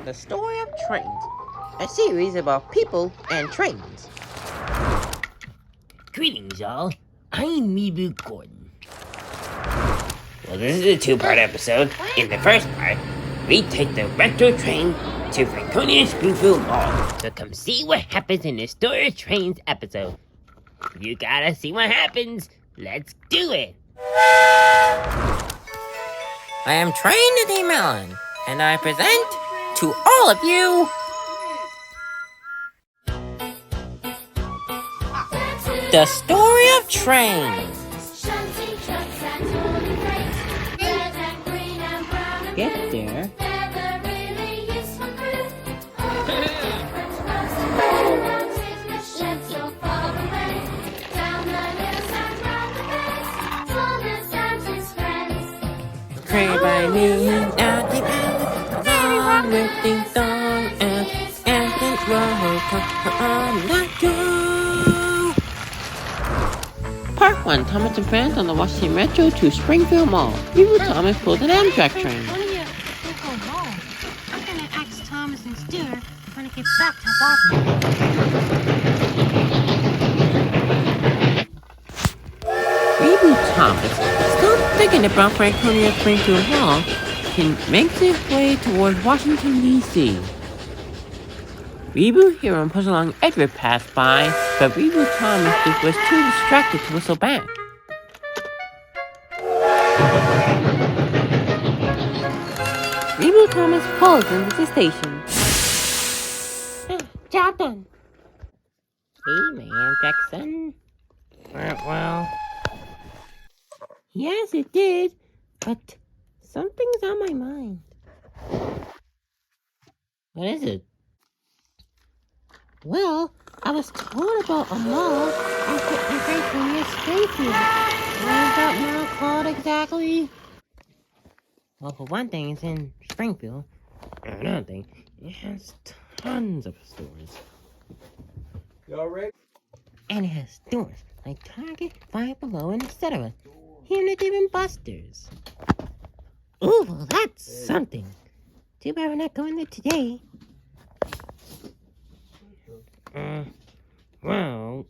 The Story of Trains, a series about people and trains. Greetings, all. I'm Reboot Gordon. Well, this is a two-part episode. In the first part, we take the retro train to Franconia Springfield Mall. So come see what happens in the Story of Trains episode. You gotta see what happens. Let's do it. I am Train Nathaniel Mellon, and I present to all of you The Story of Trains. Get there. Train by noon at the end, along with ding dong and the roll on let go. Part 1, Thomas and Friends on the Washington Metro to Springfield Mall. Thomas pulled an Amtrak train. I'm gonna ask Thomas and Stuart when I get back to Boston. Reboot Thomas, still thinking about Franconia Springfield Mall, makes his way towards Washington, D.C. Reboot Hero and Push Along Edward passed by, but Reboot Thomas was too distracted to whistle back. Reboot Thomas pulls into the station. Job done. Hey, man, Jackson. Well. Yes, it did, but something's on my mind. What is it? Well, I was told about a mall in Franconia Springfield. What is that mall called exactly? Well, for one thing, it's in Springfield. And another thing, it has tons of stores. Y'all ready? And it has stores like Target, Five Below, and etc. Here in Dave and Buster's. Ooh, well, that's something. Too bad we're not going there today. Well...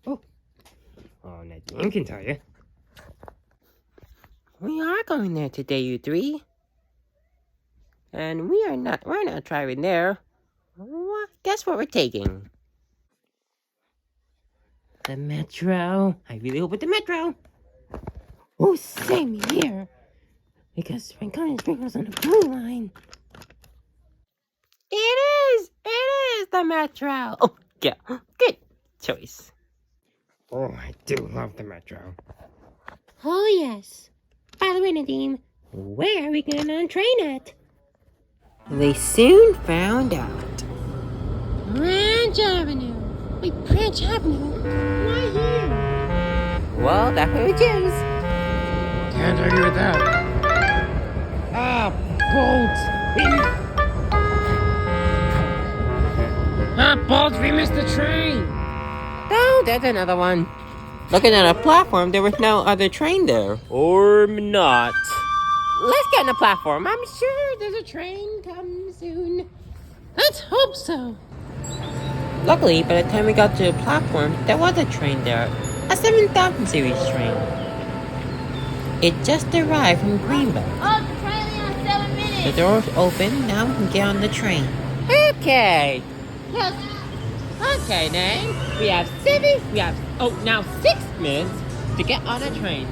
Oh, Nadine can tell you. We are going there today, you three. And we're not driving there. Well, guess what we're taking? The Metro. I really hope it's the Metro. Oh, same here. Because Franconia Springfield's on the blue line. It is the Metro. Oh, yeah, good choice. Oh, I do love the Metro. Oh, yes. By the way, Nadim, where are we going on train at? They soon found out. Branch Avenue. Wait, Branch Avenue? Why here? Well, that's what we choose. Can't argue with that. Bolts, we missed the train. Oh, there's another one. Looking at a platform, there was no other train there. Or not. Let's get on the platform. I'm sure there's a train coming soon. Let's hope so. Luckily, by the time we got to the platform, there was a train there. A 7000 series train. It just arrived from Greenbelt. Oh, the train in 7 minutes. The door's open. Now we can get on the train. Okay. Yes. Okay, then. Now 6 minutes to get on a train.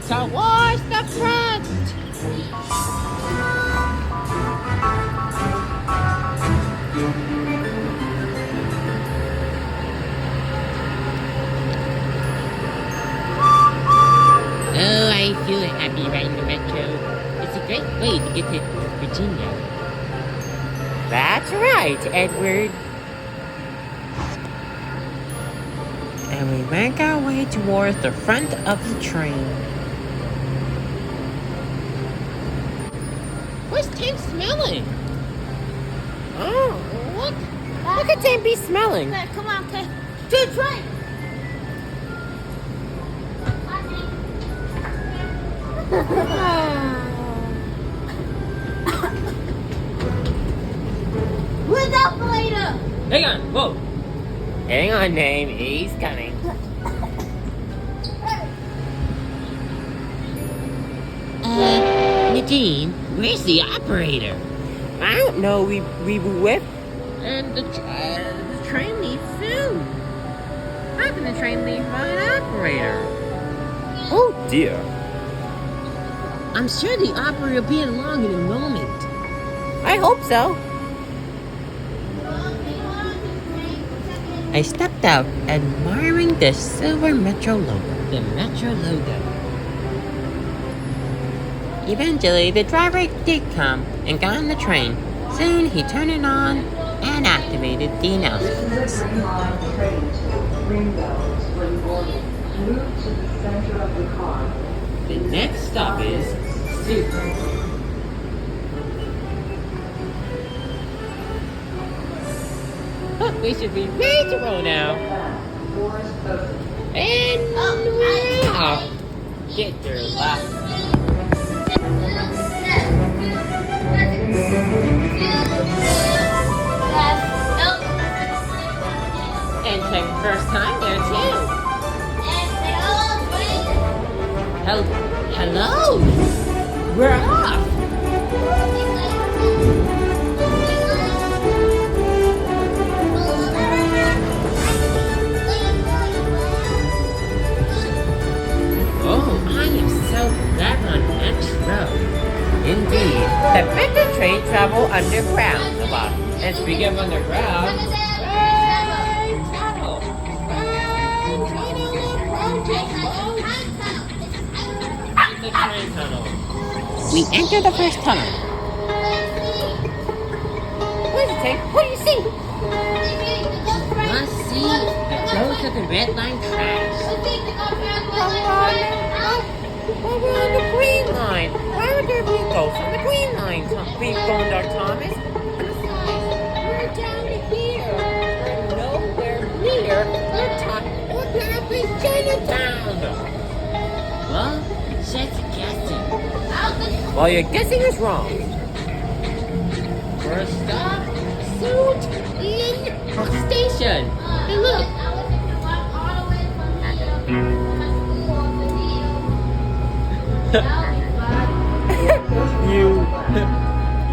Towards the front. Oh, I feel happy riding the Metro. It's a great way to get to Virginia. That's right, Edward. And we make our way towards the front of the train. What's Tim smelling? Oh, look at Tim be smelling. Okay, come on, okay. To the train. Hang on, whoa. Hang on, name. He's coming. Nadine, where's the operator? I don't know. We were with. And the train leaves soon. How can the train leave by an operator? Oh dear. I'm sure the operator will be along in a moment. I hope so. I stepped out, admiring the silver Metro logo. The Metro logo. Eventually, the driver did come and got on the train. Soon, he turned it on and activated the announcements. Green line train to Springfield, Springfield. Move to the center of the car. The next stop is Soup. We should be ready to roll now. Doors open. And we're off. Get your lap. And check first time there too. Hello. We're off. Oh, I am so glad we're on the next road. Indeed, the Metro train travel underground a lot. And speaking of underground, the train tunnel. We enter the first tunnel. What is it, Tank? What do you see? Must see the roads of the red line tracks. Well, we're on the green line. Why would there be ghosts on the green line? We've gone there, Thomas. We're down here. We're nowhere near the top of Happy Chinatown. Well, just guessing. Well, your guessing is wrong. First stop, Suit in Station. Hey, look.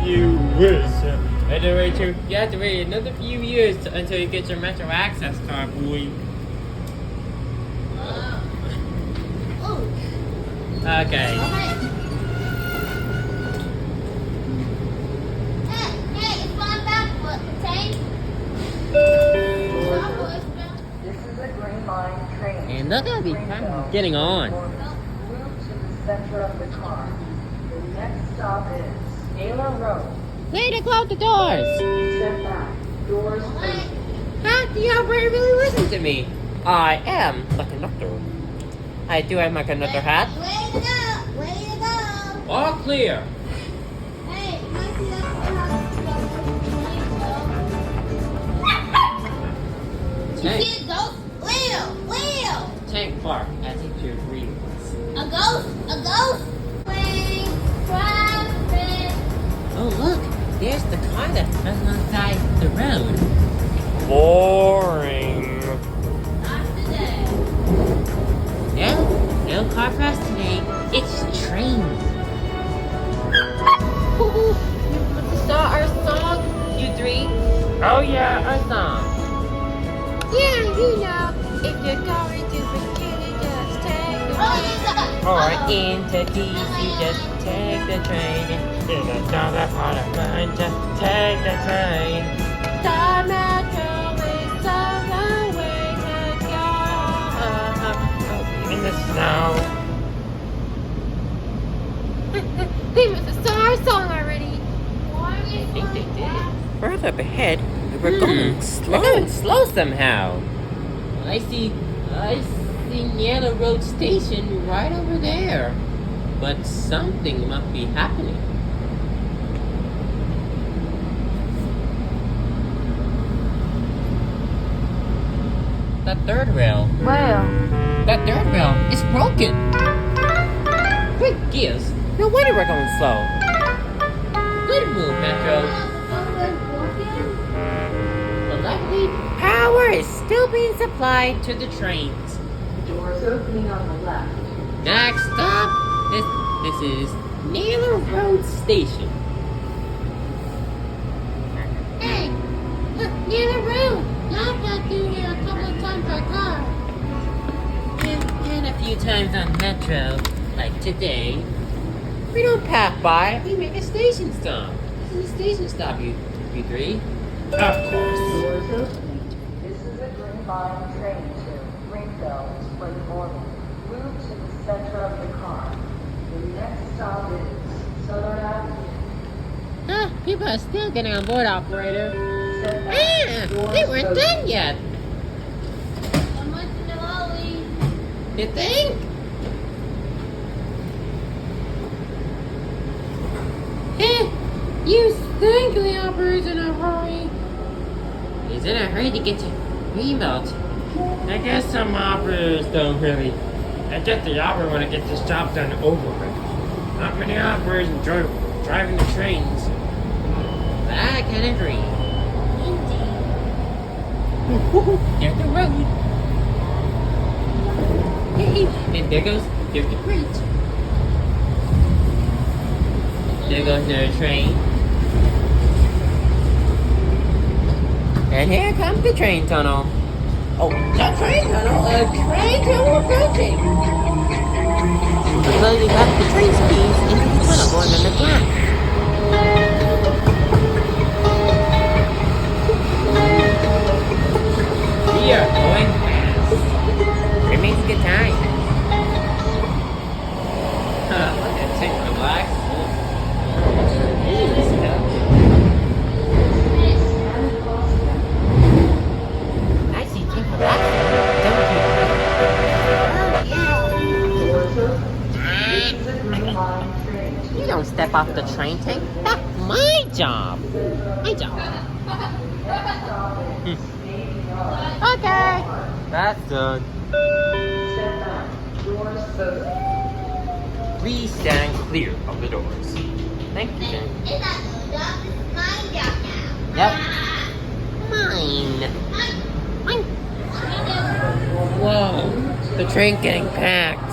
You wish. Anyway, you have to wait another few years until you get your Metro Access card, boy. Okay. This is a green line train. And look at me, I'm getting on. Move to the center of the car. The next stop is Taylor Road. Way to close the doors! Step back. Doors open. How do the operator really listen to me? I am the conductor. I do have my conductor hat. Way to go! Way to go! All clear. Hey, you might see that courthouse. Tank, You see a ghost? Leo! Leo! Tank Park. I think you agree with us. A ghost! A ghost! Wing! Traffic! Oh, look. There's the car that's alongside the road. Boring. Not today. No car for us today. It's trains. You saw our song, you three? Oh yeah, our song. Yeah, you know, if you're going to Virginia, just take the train. Or into DC, just take the train. In another part of mine, just take the train. The metro is so long way to go. In the snow. They must have saw our song already. I think they did. Further up ahead, we're going slow. We're going slow somehow. I see Yellow Road Station right over there. But something must be happening. The third rail. Well, That third rail is broken. Great gears. No wonder we're going slow. Good move, Metro. The left The power is still being supplied to the trains. Doors opening on the left. Next stop, this is Naylor Road Station. Hey, look, near the road. I've got through here a couple of times by car. And a few times on Metro, like today. We don't pass by, we make a station stop. This is a station stop, you three. Of course. Doors opening. This is a Green Line train to Springfield, Springfield. Move to the center of the car. The next stop is Southern Avenue. Huh, people are still getting on board, operator. They weren't done yet. You think? You think the operator's in a hurry? He's in a hurry to get to Greenbelt. I guess some operators don't really. I guess the operator want to get this job done over with. Not many operators enjoy driving the trains. But I can agree. There's the road. Hey, and there's the bridge. There goes the train. And here comes the train tunnel. Oh, the train tunnel! A train tunnel approaching! We're loading up the train skis into the tunnel going underground. We are going fast. It makes a good time. Look at it, relax. I see Tim relax. You don't step off the train, Tank. That's my job. My job. Okay. That's done. Please stand clear of the doors. Thank you, Jen. Yep. Mine. Whoa. The train's getting packed.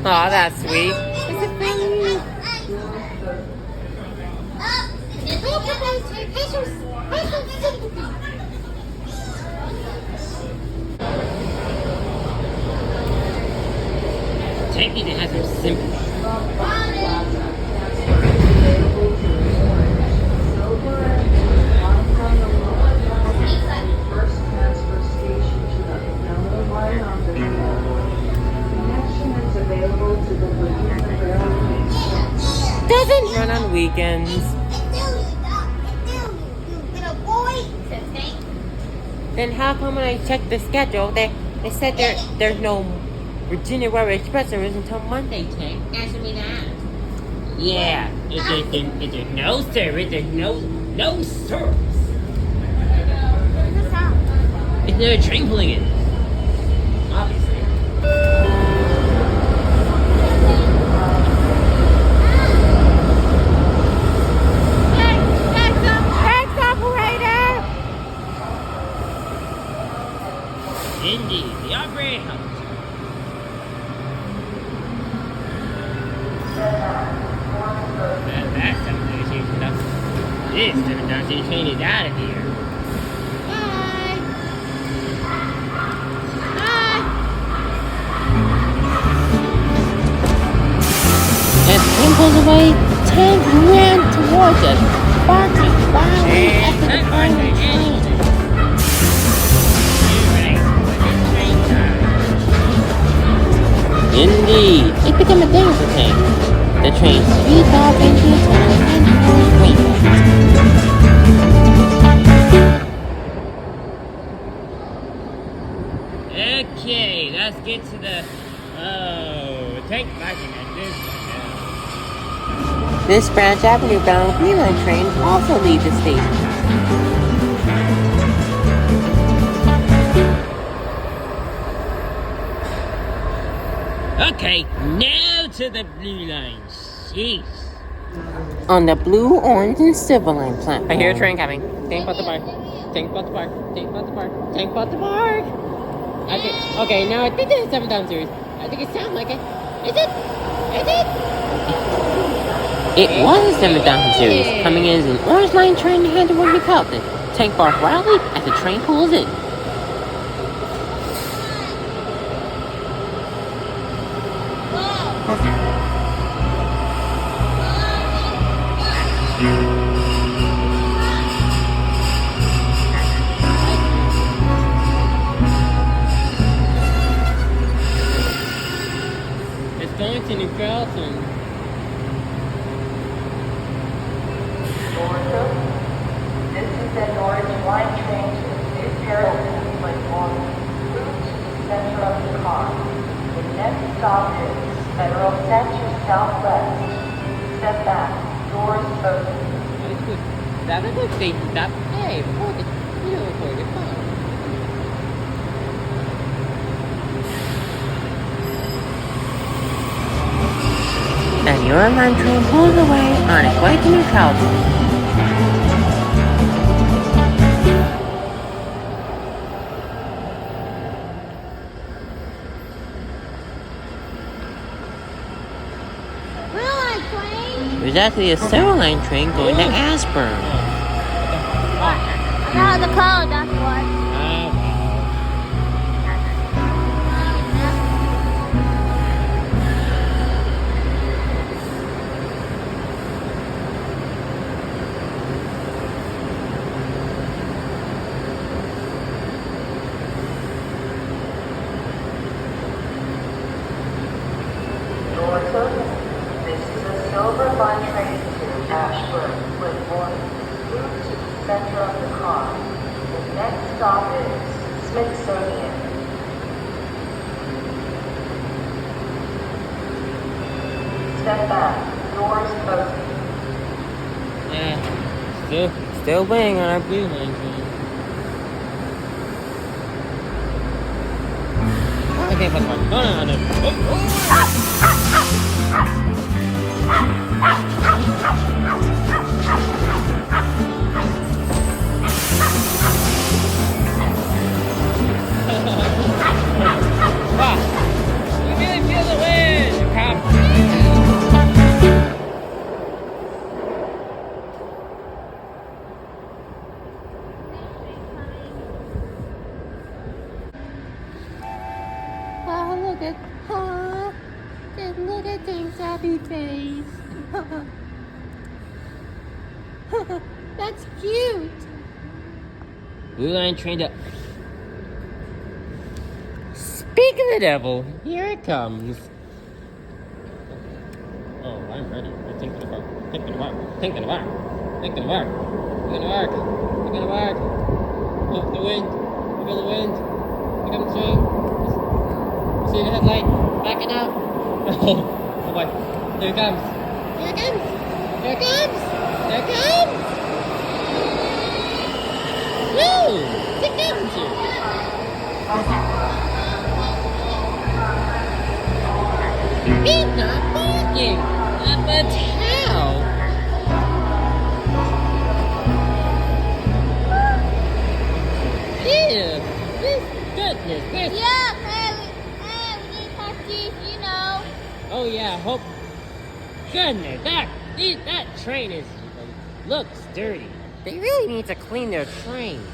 Aw, that's sweet. Is it funny? Take me to have some sympathy. First transfer station to the Miller line on the connection is available to the Virginia Railroad. Doesn't run on weekends. Then how come when I checked the schedule, they said there's no Virginia Railroad Express service until Monday, Tank? Answer me that. Yeah, if there's no service, there's no service. It's no train pulling in. Obviously. Thanks, operator! Indeed, the operator helps. That's something to change it up. This 7,000 train is out of here. Bye! Bye! As Tim pulls away, Tank ran towards us, barking wildly at the departing train. Indeed, it became a danger tank. The train speeds off into the tunnel and hurries Greenbelt. Okay, let's get to the tank parking at this one. This Branch Avenue bound Green Line train also leaves the station. Okay, now to the Blue Line. Jeez. On the blue, orange, and silver line platform. I hear a train coming. Think about the park. Think about the park. Think about the park. Think about the park. Okay, now I think it's a 7,000 series. I think it sounds like it. Is it? Is it? It was a 7,000 series, coming in as an orange line train headed toward McAlpin. Tank bark wildly as the train pulls in. It's going to New Carlton. This is an orange line train to New Carrollton platform. Move to the center of the car. The next stop is Federal Center Southwest. Step back. Doors open. That is good station stop. Hey, before the phone. And your line train pulls away on its way to New Carlton. There's actually a Silver Line train going to Ashburn. No, the code, that's what. Doors open. This is a silver line train to Ashburn platform. Move to the center of the car. The next stop is Smithsonian. Step back. Doors open. Still waiting on our blue line train. Okay, but no. Wow, you really feel the wind, cop. Oh, look at Tank's happy face. That's cute. Blue line train to. Speak of the devil, here it comes. Oh, I'm ready. I think to the park. Think to the park. Think to the park. Think to the park. Think to the park. Think to the park. Oh, the wind. Look at the wind. Look at the train. See the headlight. Backing up. Oh boy. There it comes. Here it comes. There it comes. There it comes. Woo! Sit down, sir. He's not barking. But how? Ew. This goodness. This. Yeah, hey, we need taxis, you know. Oh yeah. Hope. Goodness. That train looks dirty. They really need to clean their trains.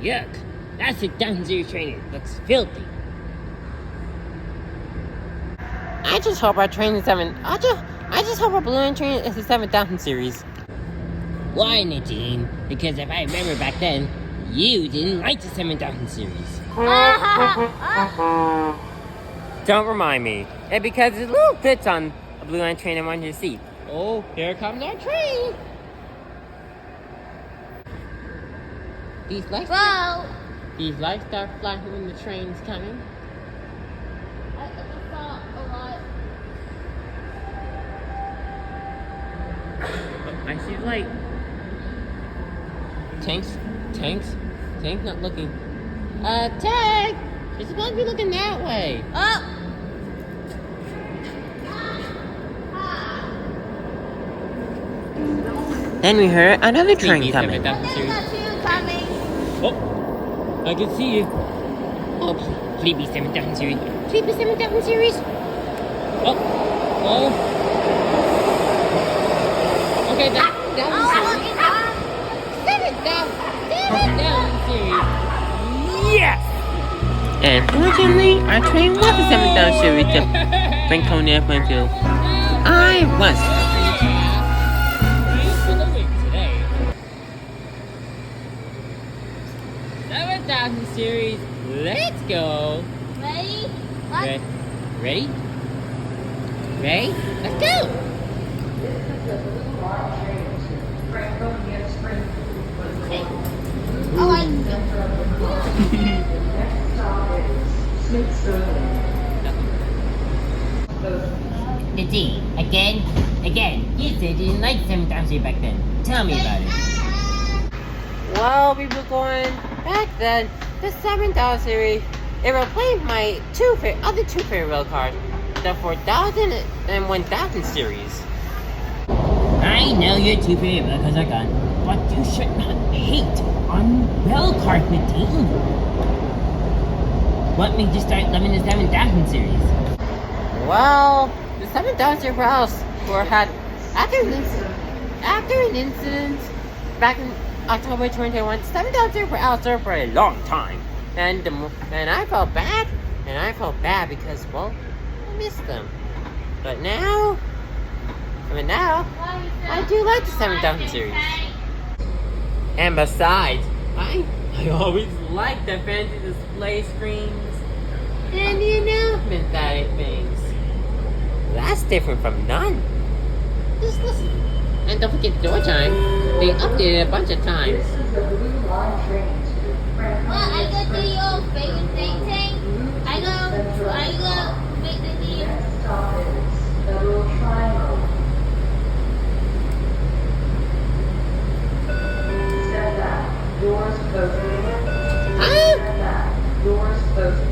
Yuck. That's a Dunzoo train. It looks filthy. I just hope our train is I just hope our blue line train is the 7,000 series. Why, Nadine? Because if I remember back then, you didn't like the 7,000 series. Don't remind me. And because there's little bits on a blue line train I want you to see. Oh, here comes our train. These lights start flashing when the train's coming. I saw a lot. I see light. Tank not looking. Tank! You're supposed to be looking that way. Oh! Then we heard another train Sleepy coming. 7000 series. Oh, I can see you. Oh, Sleepy 7000 series. Sleepy 7000 series. Oh, oh. Okay, that series. 7,000 series. Yes! And fortunately, our train was a 7,000 series to Franconia, Springfield. I was. Right for the win today. 7,000 series. Let's go. Ready? Ready? Ready? Ready? Let's go. This is the Blue Line train to Franconia, Springfield. I like Center of the car. The next stop is Smithsonian. Did again? You said you didn't like 7,000 series back then. Tell me about it. Well, we were going back then. The 7,000 series. It replaced my other two favorite rail cars, the 4,000 and 1,000 series. I know your two favorite rail cars are gone, but you should not hate on rail cars, Nadine. What made you start loving the 7,000 series? Well, the 7,000 series rails were had after an incident back in October 2021. 7,000 series were out there for a long time. And I felt bad, because, well, I missed them. But now, I do like the 7,000 series. And besides, I always liked the fancy display screens and the announcement that it makes. That's different from none. Just listen. And don't forget the door chime. They updated it a bunch of times. This is the Blue Line train to Franconia. Well, I got the favorite thing. I got make the deal. Next stop is Federal Triangle. Step back, doors closing. Step back, doors closing.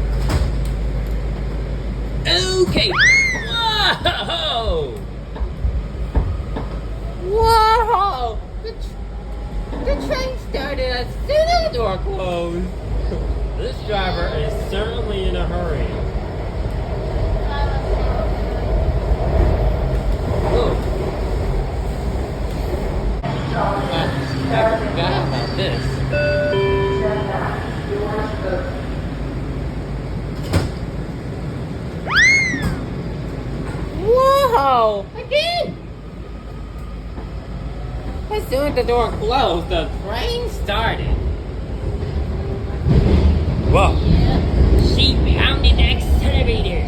Okay. Whoa! The train started as soon as the door closed. This driver is certainly in a hurry. Whoa. I forgot about this. Step back, doors closing. Whoa! Again! As soon as the door closed, the train started. Whoa! She pounded the accelerator.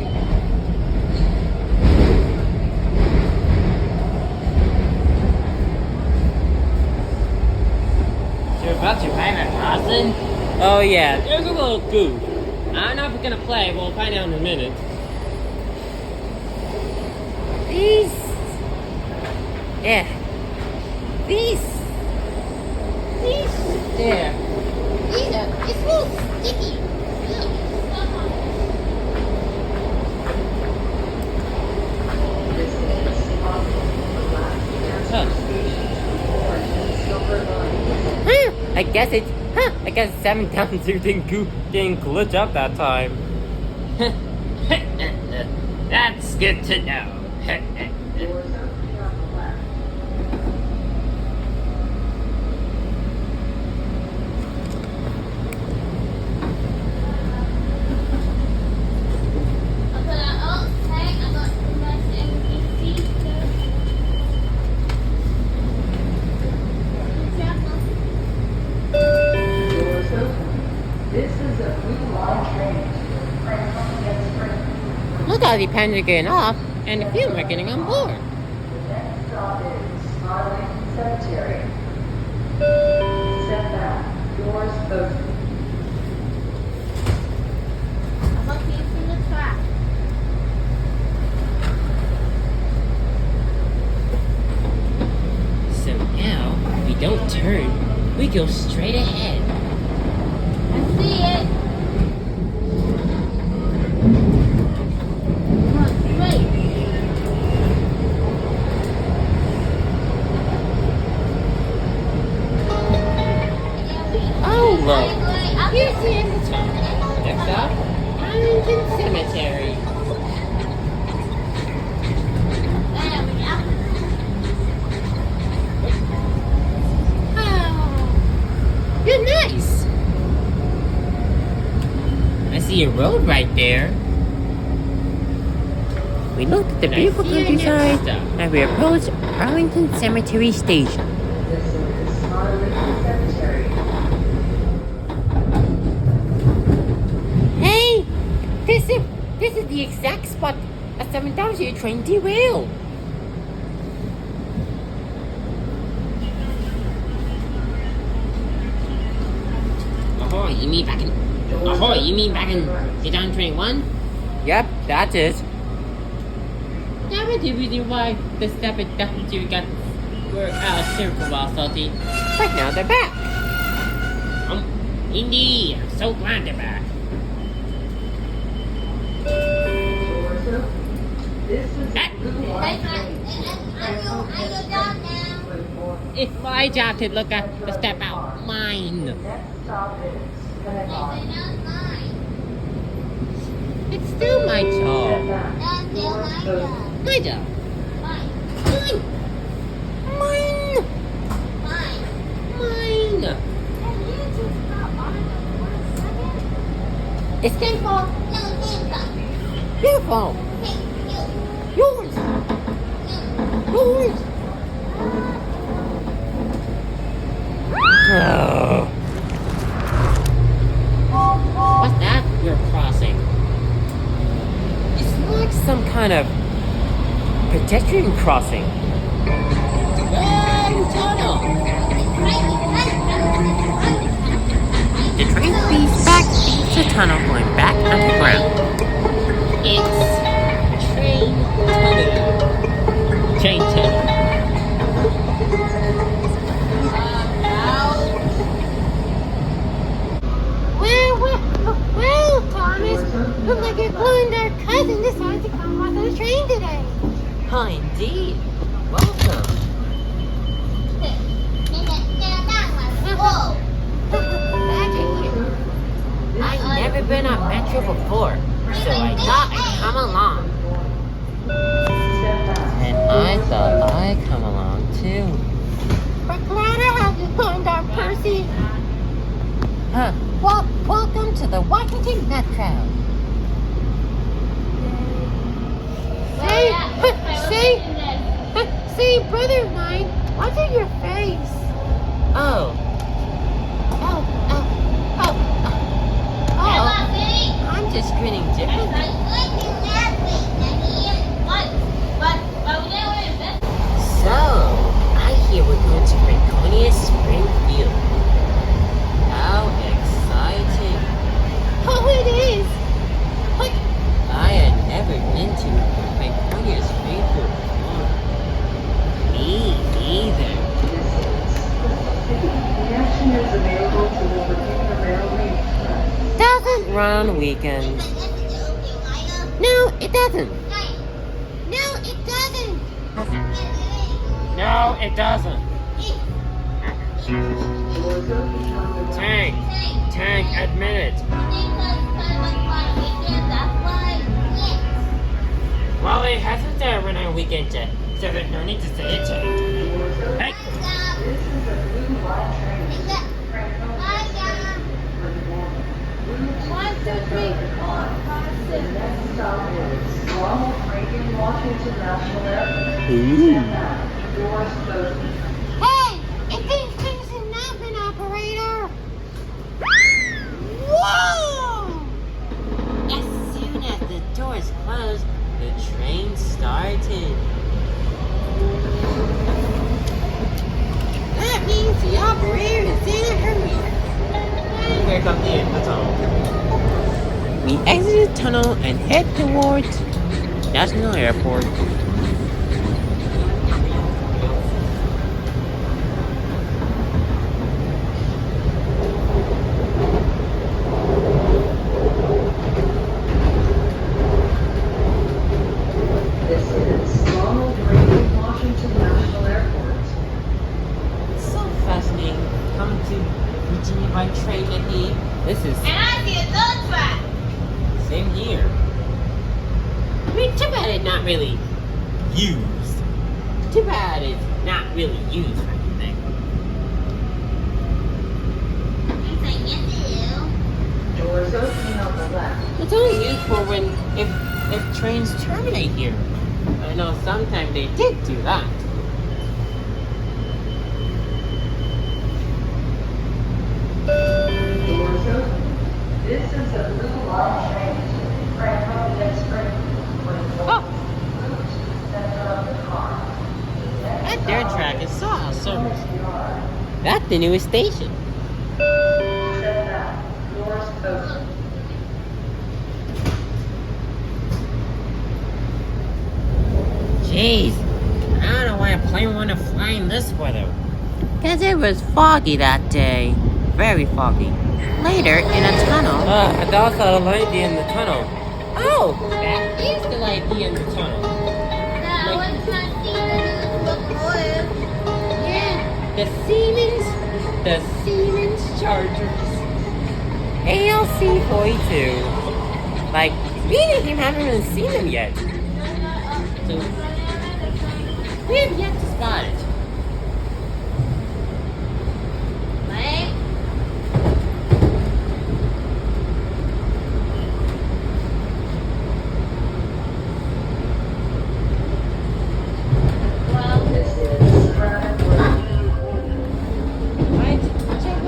You're about to find a crossing? Oh yeah, there's a little goof. I don't know if we're gonna play, we'll find out in a minute. These there. It's a little sticky. This is possible the last station. Orange and Silver Line. I guess 7,000 didn't glitch up that time. That's good to know. Doors opening on the left. Doors open. This is a Blue Line train to Franconia, Springfield. Look how the pens are getting off, and a few are getting on board. The next stop is Arlington Cemetery. Step back, doors open. So now, we don't turn, we go straight ahead. I see it. Wait. Oh, look. Here's the end of town. Next up, Arlington Cemetery. Oh, you're nice. I see a road right there. We looked at the And I beautiful see your countryside next stop. and we approached Arlington Cemetery Station. This is Arlington Cemetery. Hey, this is the exact spot a 7,000 train derailed. Ahoy, you mean back in 2021? Yep, that is. That was the reason why the 7,000 got were out of service for a while, Salty. But now they're back. Indeed, I'm so glad they're back. This is Ah. Blue Line train. It's my job to look at the step out. Mine. Next stop is Pentagon. It's still my Step job. back. Doors closing. My job. Mine. Mine. Mine. It's their fault. Your fault. Yours. Yours. Oh. What's that you're crossing? It's like some kind of pedestrian crossing. Tunnel. The train speeds back into the tunnel going back underground. It's train tunnel. Train tunnel. Well, Thomas, looks like your Chloe and our cousin decided to come on the train today. Oh, indeed. Welcome. Glad you're here. I've never been on Metro before, so I thought I'd come along. And I thought I'd come along too. We're glad to have you joined our Percy. Huh. Well, welcome to the Washington Metro. Say, brother of mine, what's in your face? Oh, I'm just grinning differently. So, I hear we're going to Franconia Springfield. How exciting. Oh, it is. But I had never been to Franconia Springfield before. Me either. Connection is available to the Virginia Railway Express. doesn't. Run on weekends. No, it doesn't. No, it doesn't. No, it doesn't. Tank, admit it. Well, it hasn't run on weekends yet, so there's no need to say it. Hey! This is a Blue Line train. The next stop is Ronald Reagan Washington National Airport. Stand back. Doors closing. Hey, it thinks things have not been operator. Whoa! As soon as the doors closed, the train started. That means the operator is in a hurry. Here comes the end, that's all. We exit the tunnel and head towards National Airport. This is Ronald Reagan Washington National Airport. It's so fascinating coming to Virginia my train to leave. This is And I see a dog track. same here. I mean, too bad it's not really used. Too bad it's not really used for anything. I'm saying yes to Doors opening on the left. It's only used for when if trains terminate here. I know sometimes they did do that. Doors open. This is a blue line train to Franklin Springfield. Oh, Move to the center of the car. that dirt track is so out of service. That's the newest station. Step back. Doors open. Jeez, I don't know why a plane wanted to fly in this weather. Because it was foggy that day. Very foggy. Later, in a tunnel. I thought I saw the light in the tunnel. Oh, that is the light in the tunnel. The Siemens Chargers. ALC 42. Like, me and him haven't even seen them yet. So, we have yet to spot it. This is currently. What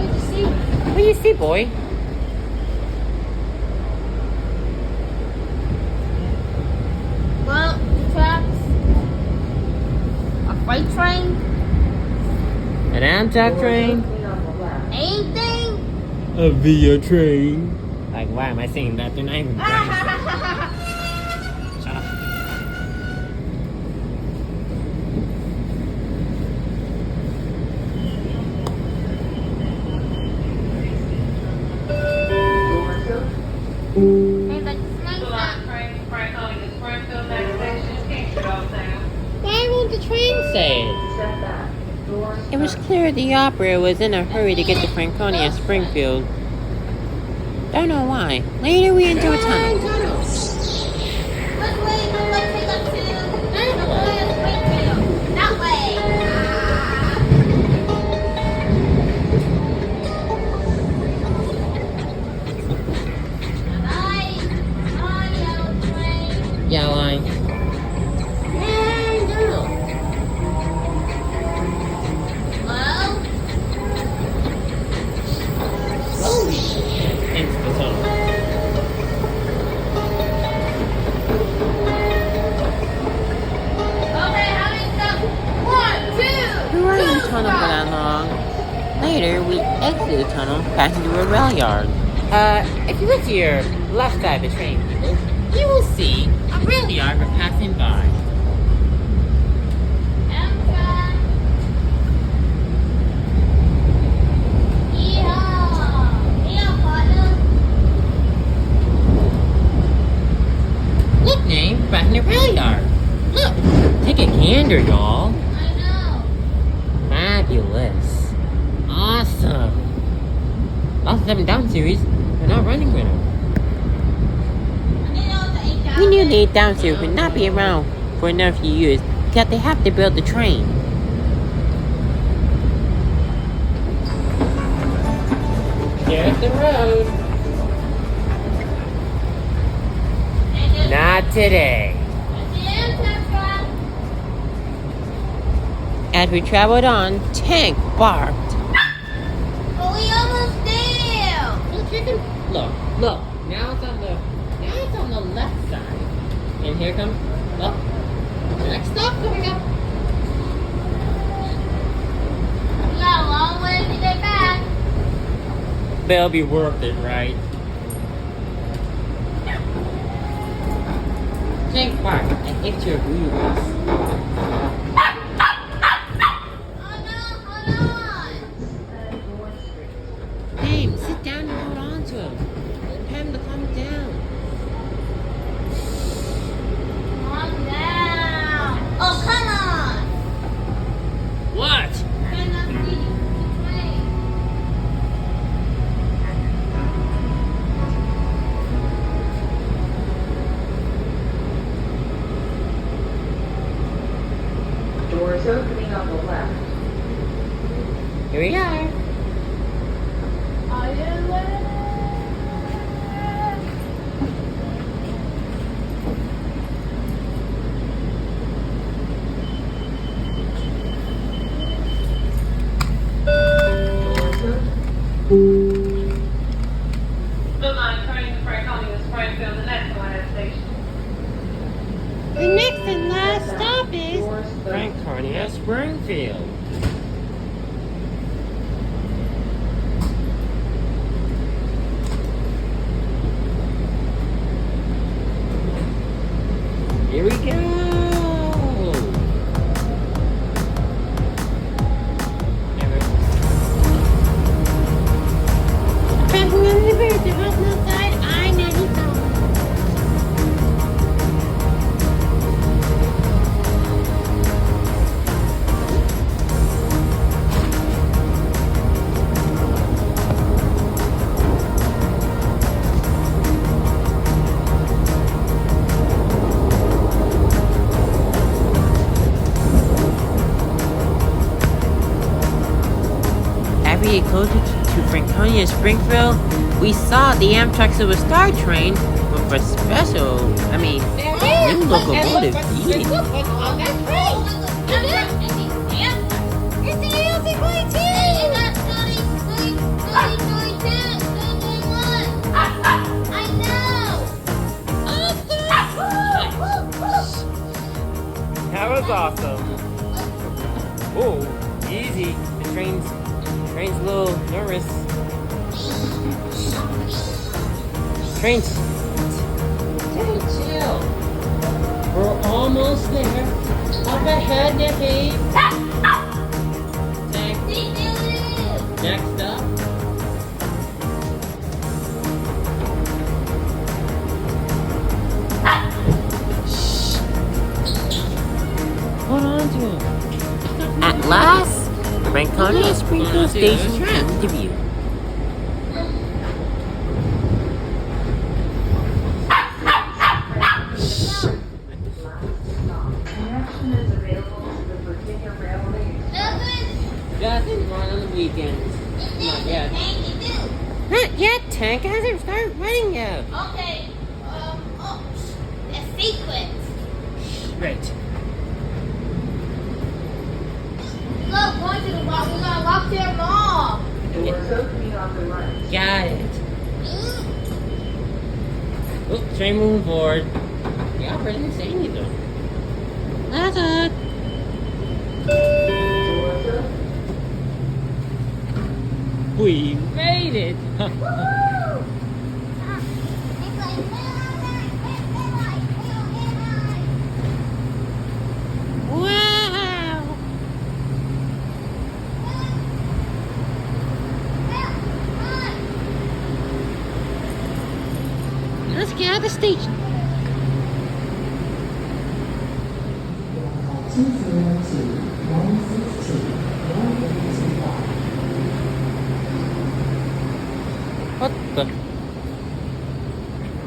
you see? What do you see, boy? Well, the tracks. A freight train. An Amtrak train? Anything. A Via train. Like, why am I saying that? They're not even trains. Shut up. Doors open. Hey, but it's nice. Why won't the train say it? Step back. Doors It was clear the opera was in a hurry to get to Franconia, Springfield. Don't know why. Later, we enter a tunnel. Yeah, line. Slowly into the tunnel. We were in the tunnel for that long. Later, we exit the tunnel, passing through a rail yard. If you look to your left side of the train, you will see a rail yard we're passing by. Look, Name, back in the rail yard. Look, take a gander, y'all. Fabulous. Awesome. Lost 7 down series. They're not running with them. We knew the 8 down series would not be around for another few years because they have to build the train. Here's the road. Not today. As we traveled on, Tank barked. Look. Now it's on the left side. And here comes, look, the next stop coming up. But it'll be worth it, right? Tank bark, and it's your wheels. Babe, sit down and hold on to him. Tell him to calm down. Oh, come on! What? Franconia, Springfield. Here we go. Passing on the bird, the house outside, I-95. As we get closer to Franconia and Springfield, we saw the Amtrak Silver Star train with a special, new locomotive. It's the LC-22! That was awesome. Oh, easy. The train's a little nervous. Train's Chill. We're almost there. Up ahead, Nicky. Next up. Hold on to him. at last, Franconia Springfield Station came to view. Connection is available to the Virginia Railway. Doesn't run on the weekends. Not yet. Not yet, Tank. Hasn't started running yet. Okay. The sequence. Right. Look, going to the mall. We're gonna walk to the mall. Doors opening on the right. Got it. Oh, train moving forward. The operator didn't say anything. That's it. Doors open. We made it. Wow. Let's get out of the station. What the?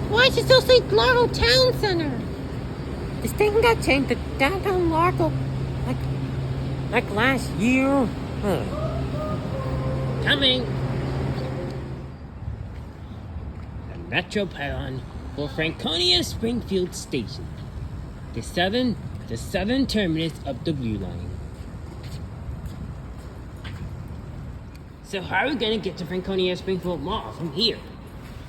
Why does it still say Largo Town Center? This thing got changed to downtown Largo like last year. Huh. Coming. The Metro pylon for Franconia Springfield Station. The southern terminus of the Blue Line. So how are we gonna get to Franconia Springfield Mall from here?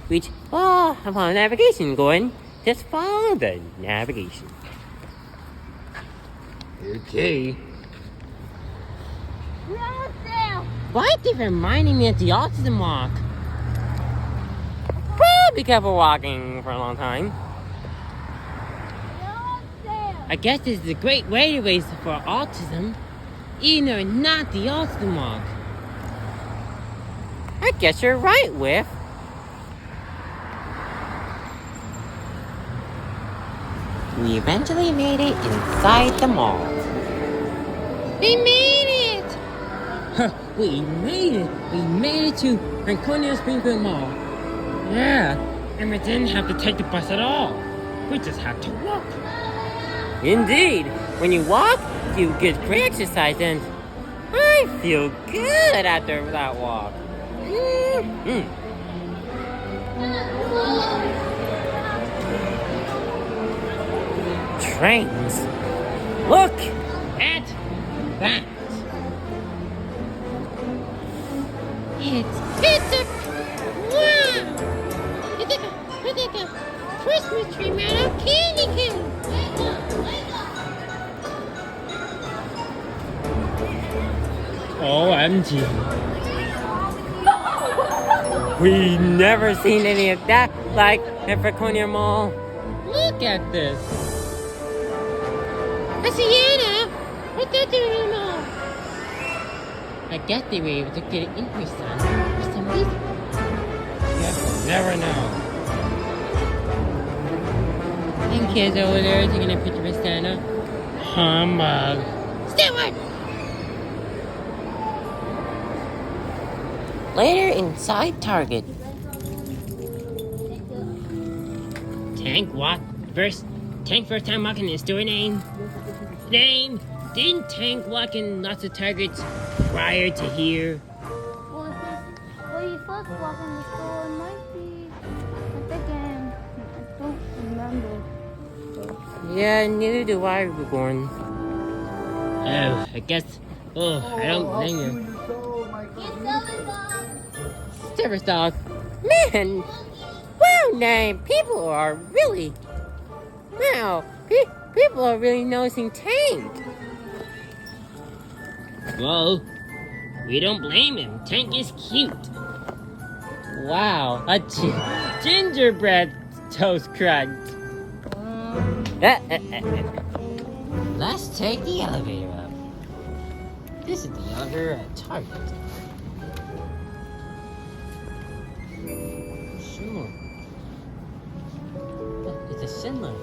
Which, oh, I'm on navigation going. Just follow the navigation. Okay. Why keep reminding me of the autism walk? Well, be careful walking for a long time. I guess this is a great way to raise for autism, even though it's not the autism walk. I guess you're right, Whiff. We eventually made it inside the mall. We made it! We made it! We made it to Franconia Springfield Mall. Yeah, and we didn't have to take the bus at all. We just had to walk. Indeed, when you walk, you get great exercise, and I feel good after that walk. Trains. Look At that. It's a wow! It's like a Christmas tree made out of candy cane. OMG. We never seen any of that like at Franconia Mall. Look at this. That's Sienna. What's that doing in the mall? I guess they were able to get it in her son for some reason. Yes, never know. And kids over there taking a picture with Santa. Humbug. Stewart! Later inside Target. Tank first time walking in the store name. Didn't Tank walk in lots of Targets prior to here? Well, you first walk in the store, it might be I don't remember. Yeah, neither do I, Reborn. Oh, I guess. Oh, I don't blame you. Service dog. Man, wow, name. People are really noticing Tank. Well, we don't blame him. Tank is cute. Wow, a gingerbread toast crunch. Let's take the elevator up. This is the elevator at Target. Sure. It's a sin line.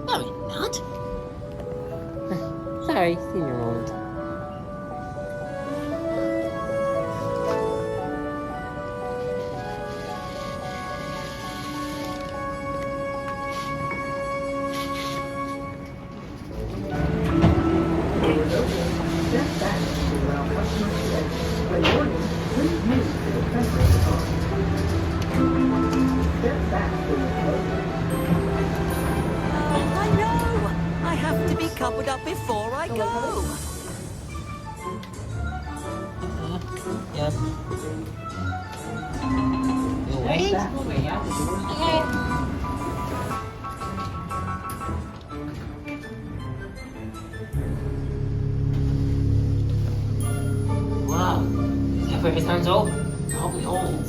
No, it's not. Sorry, senior moment. I know! I have to be covered up before I go. Yep. You wait. Wow. That for his hands old. I'll be old.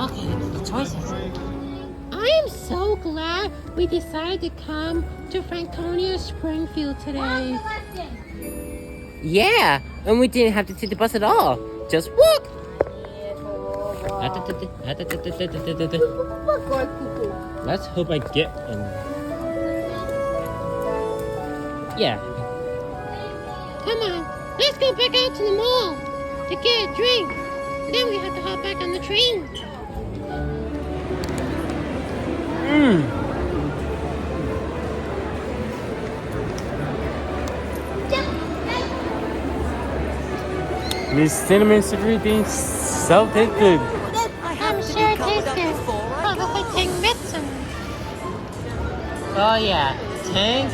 Okay, the choices. I am so glad we decided to come to Franconia Springfield today. Yeah, and we didn't have to take the bus at all. Just walk. Let's hope I get in. Yeah. Come on, let's go back out to the mall to get a drink. Then we have to hop back on the train. This cinnamon sugary thing so tastes good. I have I'm to sure be it covered tastes up good. before I Probably go. take medicine. Oh yeah, Tank.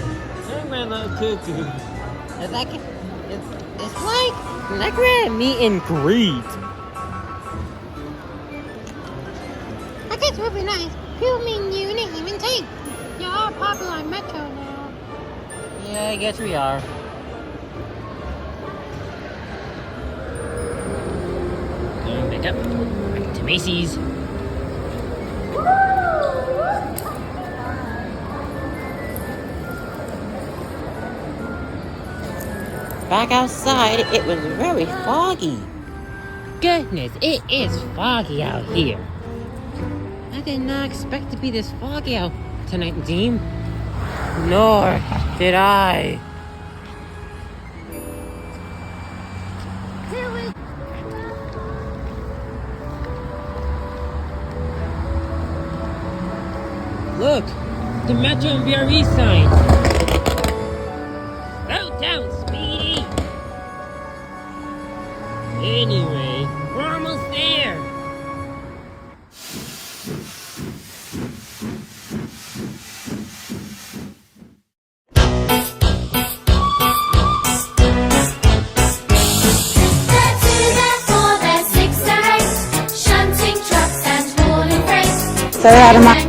You're my little cuckoo. It's like it's Like we're at meet and greet. I guess it would be nice. You mean you and even Tank. You are popular on Metro now. yeah, I guess we are. Going back up to Macy's. Back outside, it was very foggy. Goodness, it is foggy out here. I did not expect to be this foggy out tonight, Dean. Nor did I. Look, the Metro and VRE sign. Slow down, Speedy. Anyway, we're almost there. Stay out of my